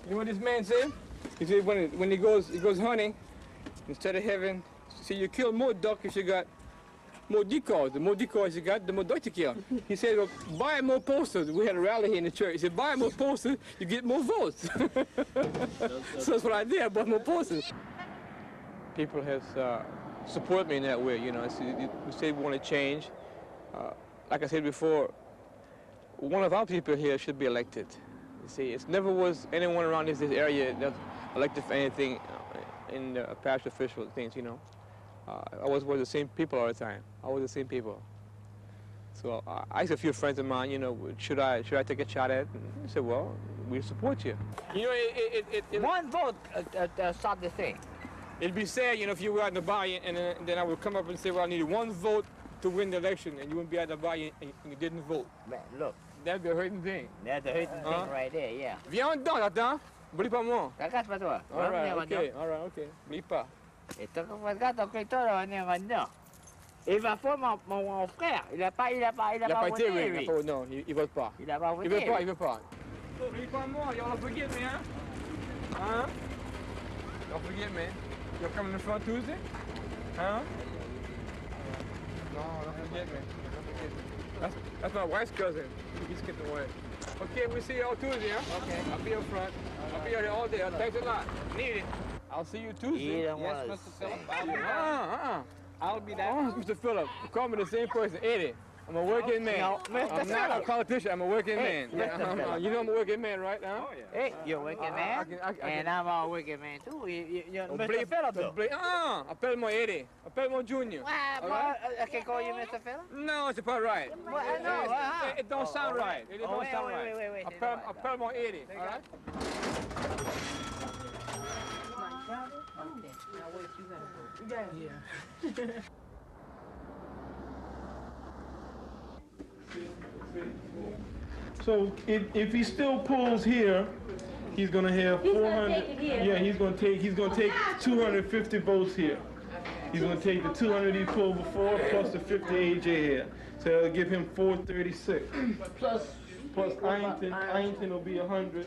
You know what this man said? He said when he goes hunting, instead of having, see, you kill more duck if you got more decoys. The more decoys you got, the more duck you kill. He said, well, buy more posters. We had a rally here in the church. He said, buy more posters, you get more votes. So that's what I did. I bought more posters. People have supported me in that way. You know, we say we want to change. Like I said before, one of our people here should be elected. You see, it never was anyone around this area that elected for anything in the parish official things, you know. I was the same people all the time. I was the same people. So I asked a few friends of mine, you know, should I take a shot at it? And they said, well, we support you. You know, One vote start the thing. It'd be sad, you know, if you were at the bar and then I would come up and say, well, I need one vote to win the election, and you wouldn't be at the bar and you didn't vote. Man, look. That'd be a hurting thing. That's the hurting thing right there, yeah. Viens dedans, attends. Oublie pas moi. Regarde pas toi. All right, okay. Oublie pas. Et toi, regarde ton créateur, on est dedans. Il va faire mon frère. Il a pas été, voté, oui. Non, il vote pas. Il a pas voté. Il veut pas. Oublie pas moi, y'all forget me, hein? Huh? Don't forget me. You're coming in front Tuesday? Huh? No, don't forget me. That's my wife's cousin. He's getting away. Okay, we'll see you all Tuesday, huh? Okay. I'll be up front. I'll be out here all day. Thanks a lot. Need it. I'll see you Tuesday. Yes, Mr. Phillip. I'll be there. Oh, Mr. Phillip. Call me the same person, Eddie. I'm a working man. No, I'm not a politician. I'm a working man. Yeah, you know I'm a working man, right? Huh? Oh, yeah. Hey, you're a working man, and I'm a working man too. You're Mr. Phillip, though. Appelle-moi Eddie. Appelle-moi Junior. I can call you Mr. Phillip? No, it's not right. It don't sound right. It don't sound right. Wait. Appelle-moi Eddie. All right? Yeah. So if he still pulls here, he's gonna have 400. Yeah, he's gonna take 250 votes here. He's gonna take the 200 he pulled before plus the 50 AJ here. So that'll give him 436. Plus Ironton will be 100.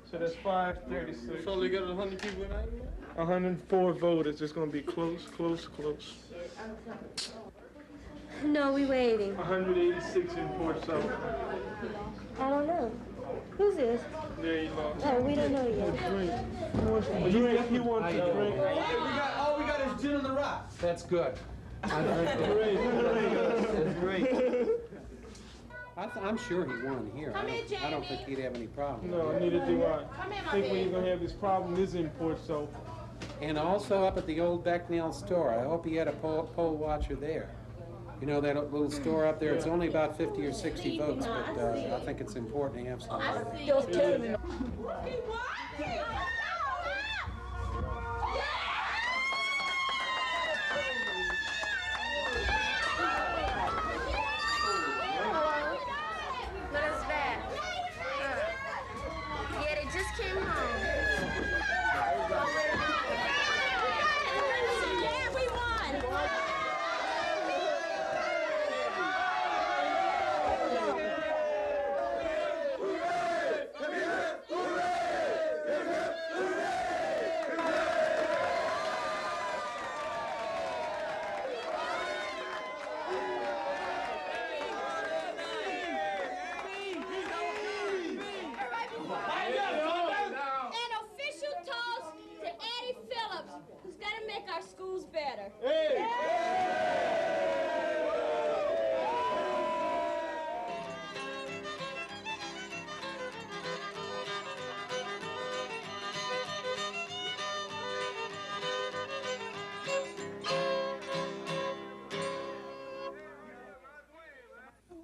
So that's 536. So you got 100 people in Ironton? 104 voters. It's gonna be close. No, we waiting. 186 in Port Suffolk. I don't know. Who's this? There you go. Oh, we don't know yet. wants to drink. He wants to drink. All we got is gin on the rocks. That's good. I'm sure he won here. I don't think he'd have any problem. No, neither do I. I think when he's going to have this problem is import, so. And also up at the old Becknell store, I hope he had a poll watcher there. You know that little store up there, it's only about 50 or 60 votes, but I think it's important to have somebody there.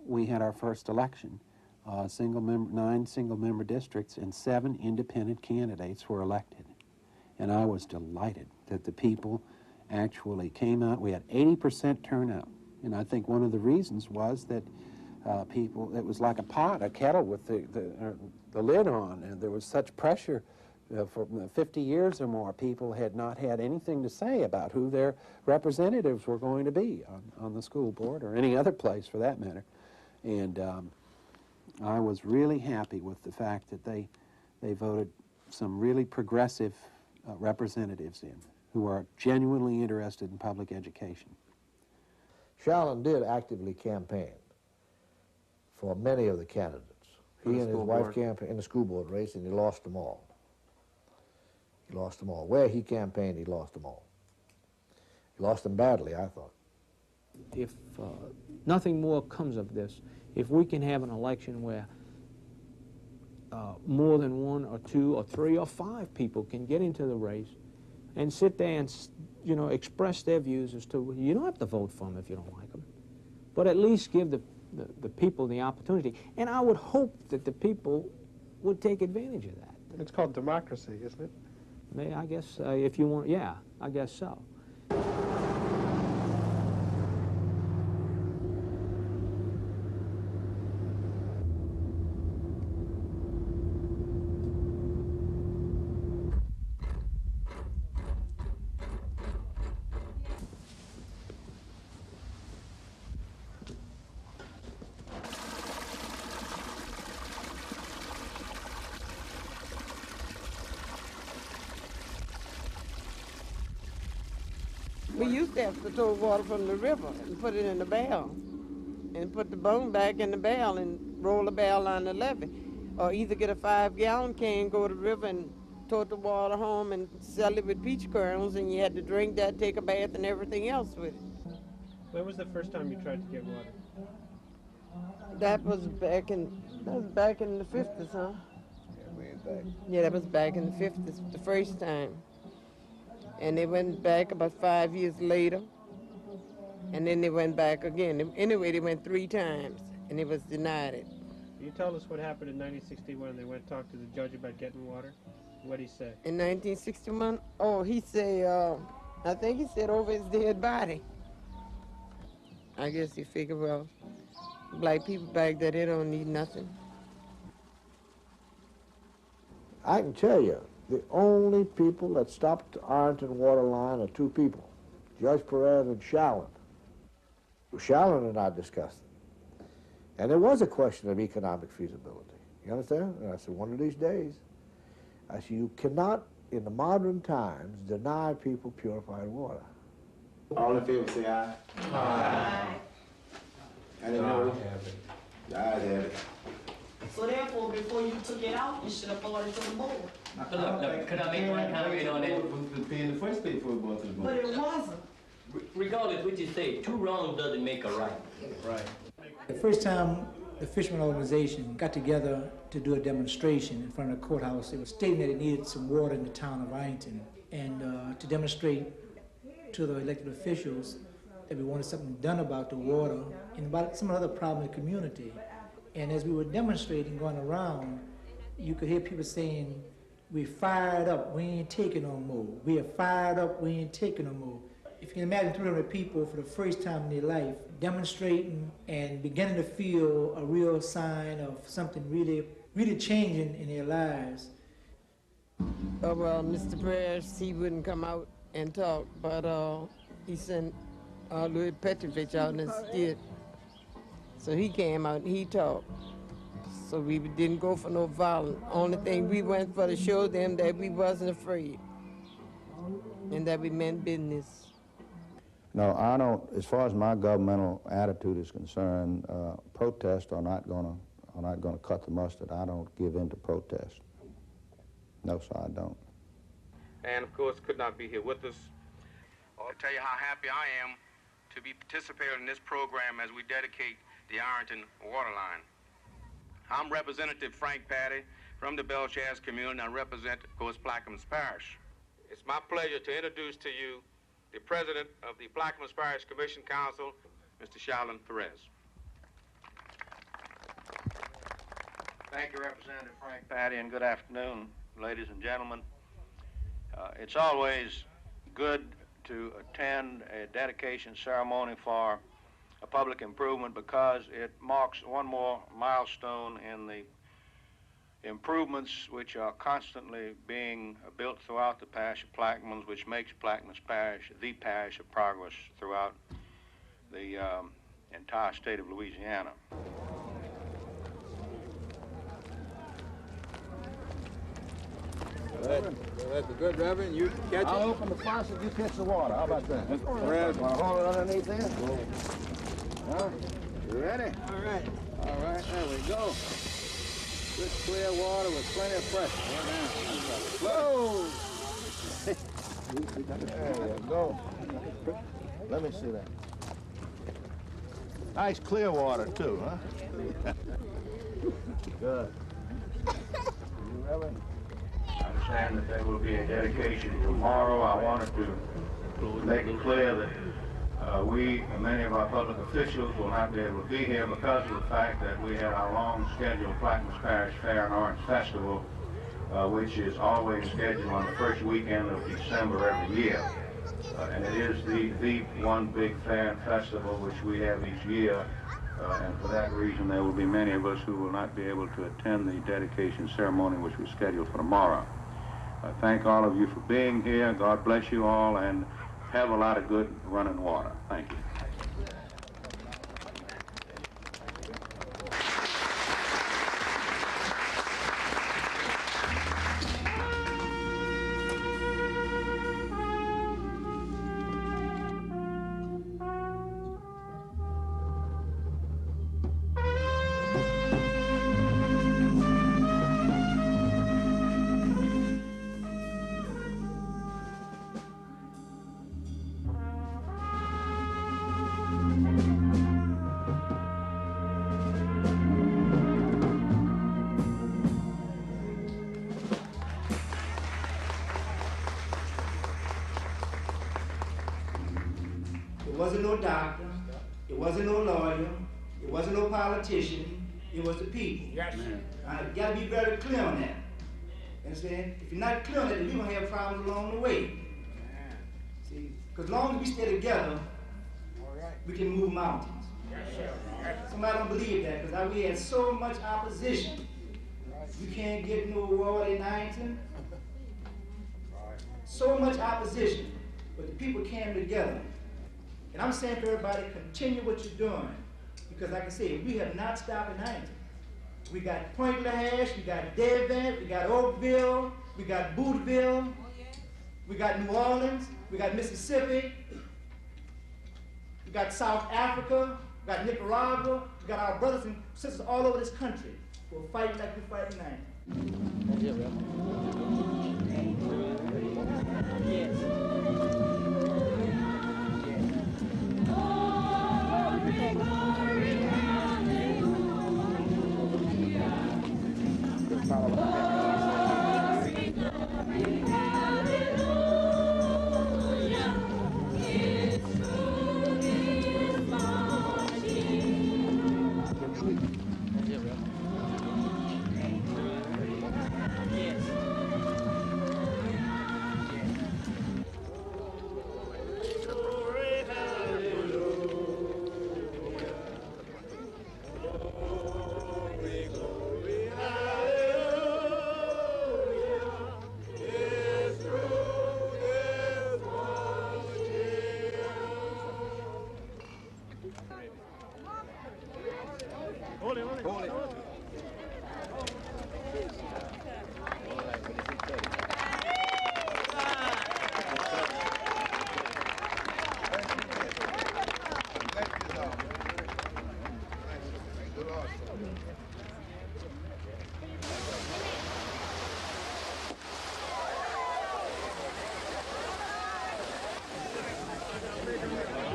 We had our first election, 9 single-member districts, and 7 independent candidates were elected. And I was delighted that the people actually came out. We had 80% turnout. And I think one of the reasons was that it was like a kettle with the lid on, and there was such pressure. For 50 years or more, people had not had anything to say about who their representatives were going to be on the school board or any other place for that matter. And I was really happy with the fact that they voted some really progressive representatives in who are genuinely interested in public education. Shallon did actively campaign for many of the candidates. He and his wife campaigned in the school board race, and he lost them all. He lost them all. Where he campaigned, he lost them all. He lost them badly, I thought. If nothing more comes of this, if we can have an election where more than 1 or 2 or 3 or 5 people can get into the race and sit there and, you know, express their views as to, you don't have to vote for them if you don't like them, but at least give the people the opportunity. And I would hope that the people would take advantage of that. It's called democracy, isn't it? I guess, if you want, yeah, I guess so. We used to have to tow water from the river and put it in the barrel and put the bone back in the barrel and roll the barrel on the levee. Or either get a 5-gallon can, go to the river and tote the water home and sell it with peach kernels, and you had to drink that, take a bath, and everything else with it. When was the first time you tried to get water? That was back in the 50s, huh? Yeah, that was back in the 50s, the first time. And they went back about 5 years later, and then they went back again. Anyway, they went 3 times, and it was denied it. Can you tell us what happened in 1961? They went to talk to the judge about getting water. What did he say? In 1961? Oh, he said, I think he said over his dead body. I guess he figured, well, black people back there, they don't need nothing. I can tell you, the only people that stopped the Arlington water line are 2 people, Judge Perez and Shallon. Shallon and I discussed it. And there was a question of economic feasibility. You understand? And I said, one of these days, I said, you cannot, in the modern times, deny people purified water. All in favor say aye. Aye. Any opposed? The ayes have it. So therefore, before you took it out, you should have brought it to the board. Look, could I make one comment on that? Was paying the first pay for it brought to the board. But it wasn't. Regardless what you say, two wrongs doesn't make a right. Right. The first time the fisherman organization got together to do a demonstration in front of the courthouse, it was stating that it needed some water in the town of Ironton, and to demonstrate to the elected officials that we wanted something done about the water and about some other problem in the community. And as we were demonstrating, going around, you could hear people saying, "We fired up, we ain't taking no more. We are fired up, we ain't taking no more." If you can imagine 300 people for the first time in their life demonstrating and beginning to feel a real sign of something really changing in their lives. Oh, well, Mr. Perez, he wouldn't come out and talk, but he sent Louis Petrovich out instead. So he came out and he talked. So we didn't go for no violence. Only thing we went for to show them that we wasn't afraid and that we meant business. No, I don't, as far as my governmental attitude is concerned, protests are not gonna cut the mustard. I don't give in to protest. No, sir, I don't. And of course could not be here with us. I'll tell you how happy I am to be participating in this program as we dedicate the Ironton water line. I'm Representative Frank Patty from the Belchaz community, and I represent, of course, Plaquemines Parish. It's my pleasure to introduce to you the President of the Plaquemines Parish Commission Council, Mr. Shalon Perez. Thank you, Representative Frank Patty, and good afternoon, ladies and gentlemen. It's always good to attend a dedication ceremony for a public improvement because it marks one more milestone in the improvements which are constantly being built throughout the parish of Plaquemines, which makes Plaquemines Parish the parish of progress throughout the entire state of Louisiana. That's good, Reverend. You catch it? I'll open the faucet, you catch the water. How about that? Perez, want to hold it underneath there? Huh? You ready? All right. All right, there we go. Good clear water with plenty of pressure. Whoa! There you go. Let me see that. Nice clear water, too, huh? Good. You, Reverend? I understand that there will be a dedication tomorrow. I wanted to make it clear that we and many of our public officials will not be able to be here because of the fact that we had our long scheduled Plaquemines Parish Fair and Orange Festival, which is always scheduled on the first weekend of December every year. And it is the one big fair and festival which we have each year. And for that reason, there will be many of us who will not be able to attend the dedication ceremony which was scheduled for tomorrow. I thank all of you for being here. God bless you all, and have a lot of good running water. Thank you. It wasn't no doctor, it wasn't no lawyer, it wasn't no politician, it was the people. Yes. You gotta be very clear on that. You understand? If you're not clear on that, then we're gonna have problems along the way. See, because as long as we stay together, we can move mountains. Somebody don't believe that, because we had so much opposition. You can't get no water in Ironton. So much opposition, but the people came together. And I'm saying to everybody, continue what you're doing. Because like I said, we have not stopped in Ironton. We got Point Lahash, we got Devon, we got Oakville, we got Boothville, we got New Orleans, we got Mississippi, we got South Africa, we got Nicaragua, we got our brothers and sisters all over this country We'll fight like we fight tonight.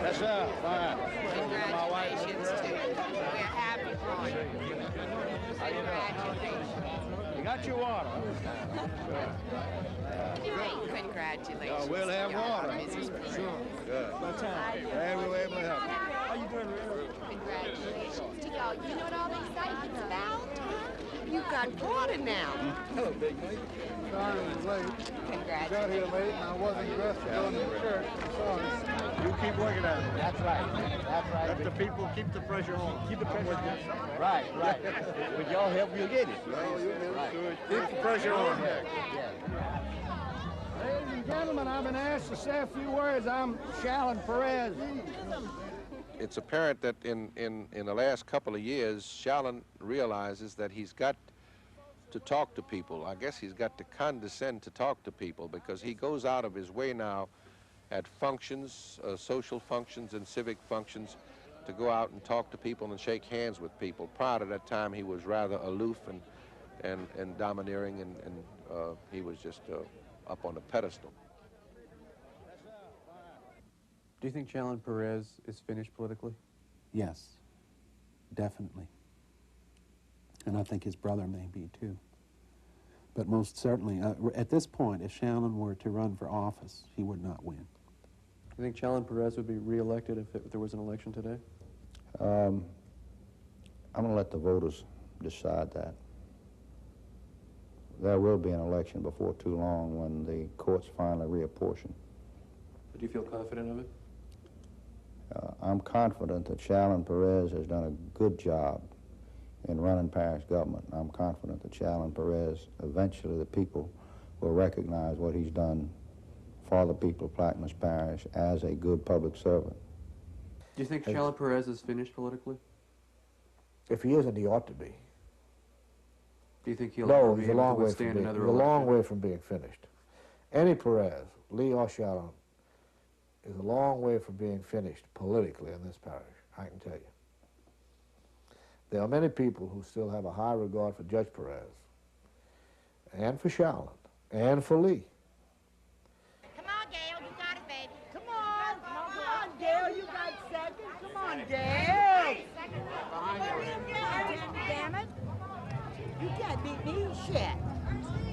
Yes, sir. Fine. Congratulations to you. We're happy for you. How you doing? You got your water? Congratulations. Oh, we'll have water. Mrs. Perez. Sure. Good. Glad we were able to help you. How you doing, congratulations to y'all. You know what all the excitement's about? You got water now. Hello, big mate. Sorry I was late. Congratulations. Got here late and I wasn't dressed to go to the church. I'm sorry. You keep working at it. That's right. That's right. Let the people keep the pressure on. Keep the pressure on. Right, right. With your help, you'll get it. No, you'll get it. Keep the pressure on. Ladies and gentlemen, I've been asked to say a few words. I'm Shallon Perez. It's apparent that in the last couple of years, Shallon realizes that he's got to talk to people. I guess he's got to condescend to talk to people, because he goes out of his way now at functions, social functions and civic functions, to go out and talk to people and shake hands with people. Prior to that time, he was rather aloof and domineering, and he was just up on a pedestal. Do you think Shallon Perez is finished politically? Yes, definitely. And I think his brother may be too. But most certainly, at this point, if Shallon were to run for office, he would not win. Do you think Shallon Perez would be reelected if there was an election today? I'm going to let the voters decide that. There will be an election before too long when the courts finally reapportion. But do you feel confident of it? I'm confident that Shallon Perez has done a good job in running parish government. I'm confident that Shallon Perez, eventually the people will recognize what he's done for the people of Plaquemines Parish as a good public servant. Do you think Shallon Perez is finished politically? If he isn't, he ought to be. Do you think he'll No, be he's a able to long way withstand from being, another he's a election? long way from being finished. Any Perez, Lee or Shallon, is a long way from being finished politically in this parish, I can tell you. There are many people who still have a high regard for Judge Perez, and for Shallon, and for Lee. Come on, Gail, you got it, baby. Come on, Gail, you got second. Come on, Gail. Damn it. You can't beat me, shit.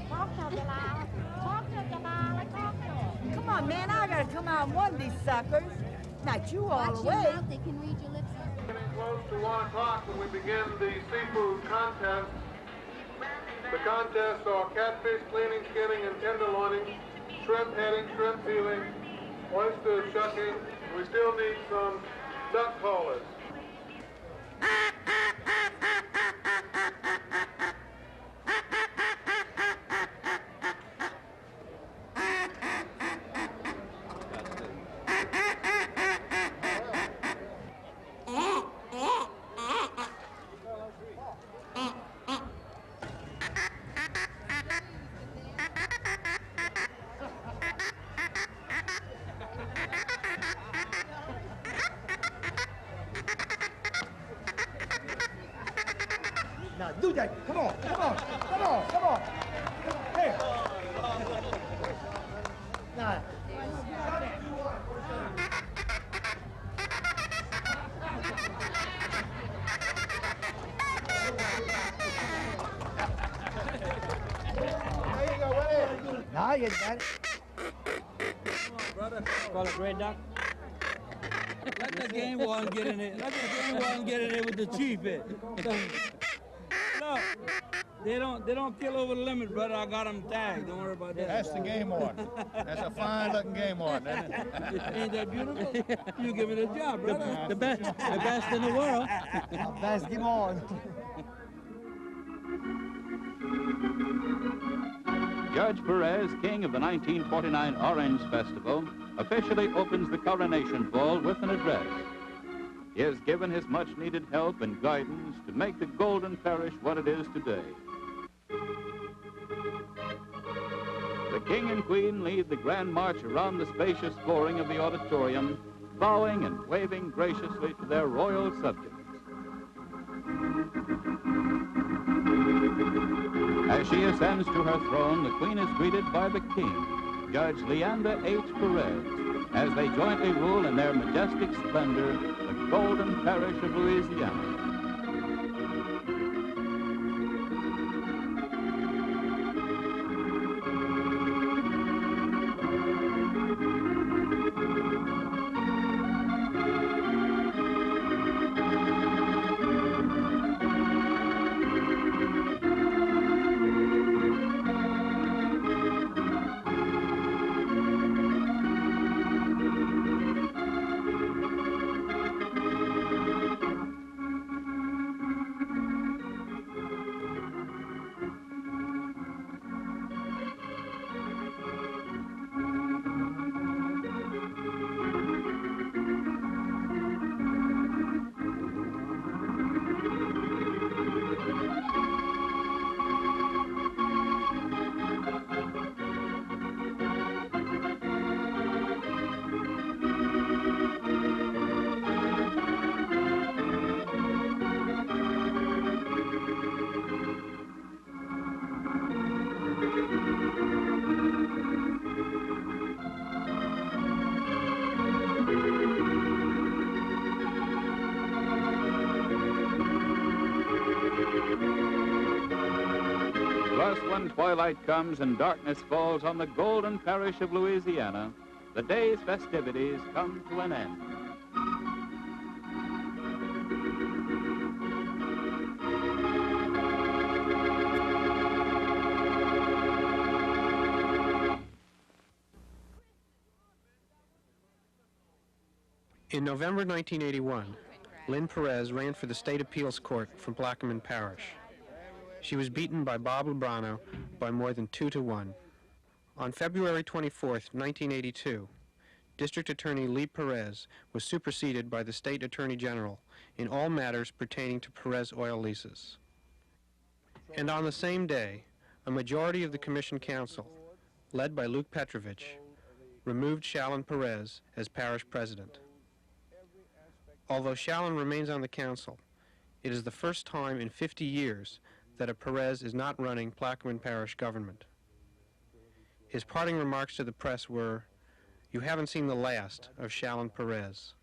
Talk to Delilah. Talk to Delilah. Talk to her. Come on, man, I gotta come out and one of these suckers. Not you all the way. They can read your lips. Getting close to 1 o'clock when we begin the seafood contest. The contests are catfish cleaning, skinning, and tenderloining, shrimp heading, shrimp peeling, oyster shucking. We still need some duck callers. Okay, come on. Here. Now. There you go, Willie. Now you got it. Brother, call it Red Doc. Let the game warden get in there. Let the game warden get in there with the chief here. Look, they don't kill over the limit, brother. I got them tagged. Don't worry about that. That's the game warden. That's a fine-looking game warden, isn't it? Ain't that beautiful? You give me the job, brother. The best in the world. Best game on. Judge Perez, king of the 1949 Orange Festival, officially opens the coronation ball with an address. He has given his much-needed help and guidance to make the Golden Parish what it is today. The king and queen lead the grand march around the spacious flooring of the auditorium, bowing and waving graciously to their royal subjects. As she ascends to her throne, the queen is greeted by the king, Judge Leander H. Perez, as they jointly rule in their majestic splendor the Golden Parish of Louisiana. Thus, when twilight comes and darkness falls on the Golden Parish of Louisiana, the day's festivities come to an end. In November 1981, Lynn Perez ran for the State Appeals Court from Plaquemine Parish. She was beaten by Bob Lebrano by more than 2-1. On February 24th, 1982, District Attorney Lee Perez was superseded by the State Attorney General in all matters pertaining to Perez oil leases. And on the same day, a majority of the Commission Council, led by Luke Petrovich, removed Shallon Perez as parish president. Although Shallon remains on the council, it is the first time in 50 years that a Perez is not running Plaquemine Parish government. His parting remarks to the press were, "You haven't seen the last of Shallon Perez."